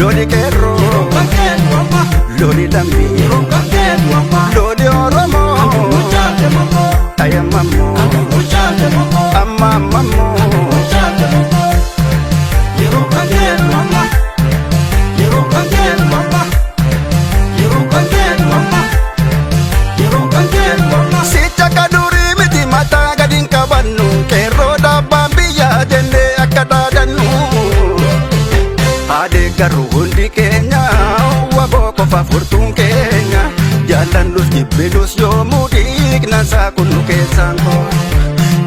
loli kerro, loli lambi, loli oromoo, ayamammoo, amamammoo. Sicha kaduri miti mata gadin kabannu kerro dabbaan biyya jenne akka dhaadannu. Ade garuu hundi keenya waboo qofa furtuun keenya jaallannus jibbinus yoomuu dhiigna isaa kunnu keessaan koo.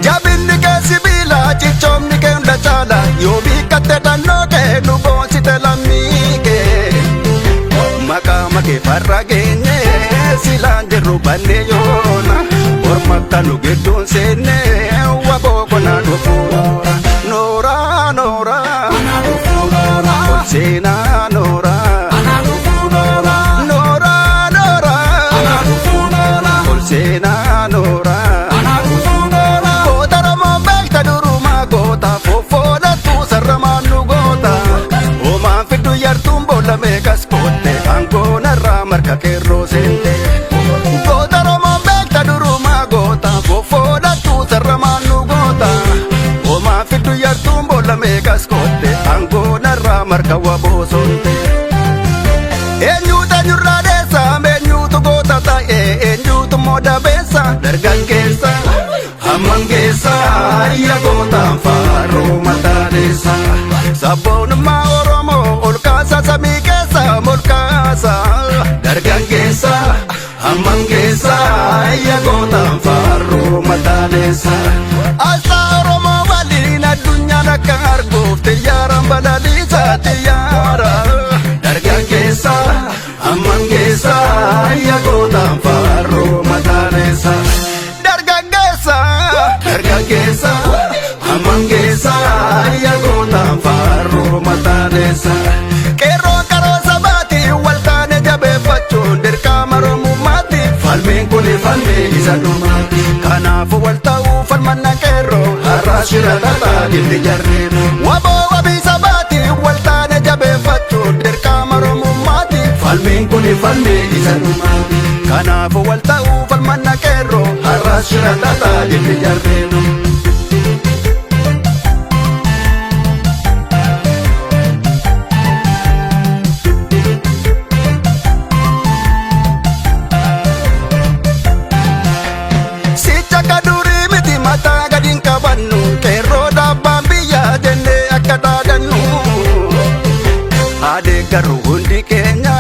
Jabinni kee sibiila cichoomni kee hunda caala yoo biikkatte dhannoo kee nu boonsite lammii kee. Maqaa makee farra geenye silaan jirru bannee yoona ormakka nu gidduun seenne waboo konaa dhufuura. Noora noora ol seenaa noora. Noora noora ol seenaa noora. Goota Oromoo beekta durumaa goota foffoodhattu sarramaan nu goota. Homaan fiddu yartuun boolla meeqas kootte aangoonarraa marka keerroo seente. Goota Oromoo beekta durumaa goota foffoodhattu sarramaan nu goota. Homaan fiddu yartuun boolla meeqas kootte aangoonarraa marka waboosonte. Eenyuuta nyurraa deessa eenyuutu goota ta'e eenyuutu mooda beessa dargaggeessa hammangeessa ayya gootaan faaruu mataa deessa. Sabboonummaa Oromoo ol kaasa samii keessa molkaasa dargaggeessa hammangeessa ayya gootaan faaruu mataa deessa. Asaa Oromoo waliin addunyaan akka arguuf xiyyaaraan balaliisa xiyyaara. Dargaggeessa hammangeessa ayya gootaan faaruu mataa deessa. Dargaggeessa dargaggeessa hammangeessa ayya gootaan faaruu mataa deessa. Qeerroon karoo sabaati waltaane jabeeffachuun dirqama Oromummaatti falmiin kuni falmii isa dhumaati. Kanaafuu wal ta'uu falmanna qeerroo har'a shira dhataa gilli jarreen. Waboo wabii sabaati waltaane jabeeffachuun dirqama Oromummaatti falmiin kuni falmii isa dhumaati. Kanaafuu wal ta'uu falmanna qeerroo har'a shira dhataa gilli jarreen. Kaduri miti mata gadin kabannu kerro dabbaan biyya jenne akka dhaadannu. Ade garuu hundi keenya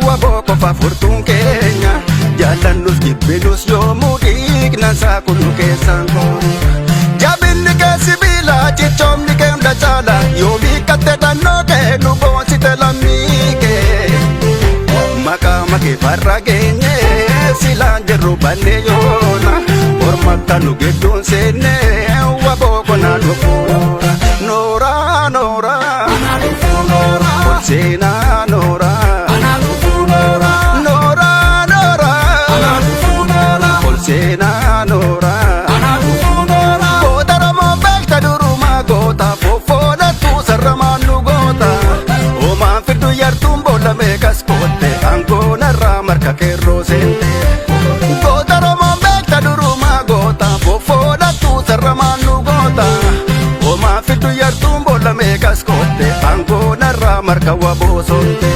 waboo qofa furtuun keenya jaallannus jibbinus yoomuu dhiigna isaa kunnu keessaan koo. Jabinni kee sibiila cichoomni kee hunda caala yoo biikkatte dhannoo kee nu boonsite lammii kee. Maqaa makee farra geenye silaan jirru bannee yoona ormakka nu gidduun seenne waboo konaa dhufuura. Noora noora ol seenaa noora. Noora noora ol seenaa noora. Goota Oromoo beekta durumaa goota foffoodhattu sarramaan nu goota. Homaan fiddu yartuun boolla meeqas kootte aangoonarraa marka keerroo seente. Goota Oromoo beekta durumaa goota foffoodhattu sarramaan nu goota. Homaan fiddu yartuun boolla meeqas kootte aangoonarraa marka waboosonte.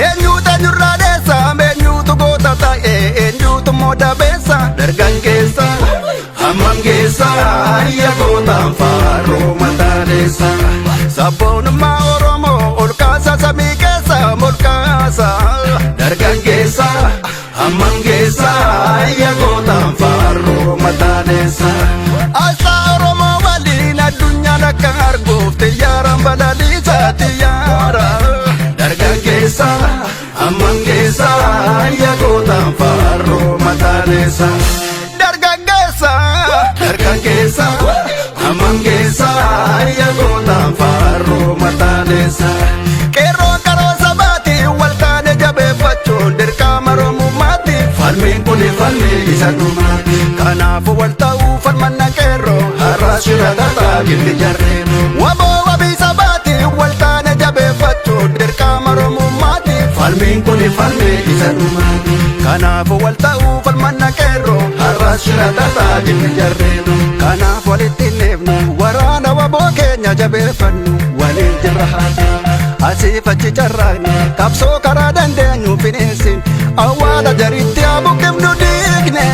Eenyuuta nyurraa deessa eenyuutu goota ta'e eenyuutu mooda beessa dargaggeessa hammangeessa ayya gootaan faaruu mataa deessa. Sabboonummaa Oromoo ol kaasa samii keessa molkaasa dargaggeessa hammangeessa ayya gootaan faaruu mataa deessa. Asaa Oromoo waliin addunyaan akka arguuf xiyyaaraan balaliisa xiyyaara. Dargaggeessa hammangeessa ayya gootaan faaruu mataa deessa. Dargaggeessa dargaggeessa hammangeessa ayya gootaan faaruu mataa deessa. Qeerroon karoo sabaati waltaane jabeeffachuun dirqama Oromummaatti falmiin kuni falmii isa dhumaati. Kanaafuu wal ta'uu falmanna qeerroo har'a shira dhataa gilli jarreen. Waboo wabii sabaati waltaane jabeeffachuun Kanaafuu wal ta'uu falmanna qeerroo har'as shira tataa jenne jarreenu. Kanaaf walitti neefnu waraana waboo keenya jabeeffannu waliin jirra haati. Asiif achi carraaqne qabsoo karaa dandeenyu finiinsin awwaala jaritti haa buqqifnu diigne.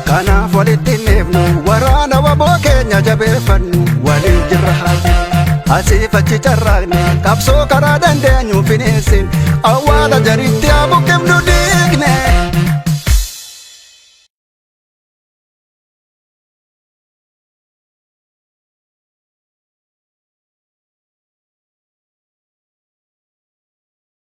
Kanaaf walitti neefnu waraana waboo keenya jabeeffannu waliin jirra haati. Asiif achi carraaqne qabsoo karaa dandeenyu finiinsin awwaala jaritti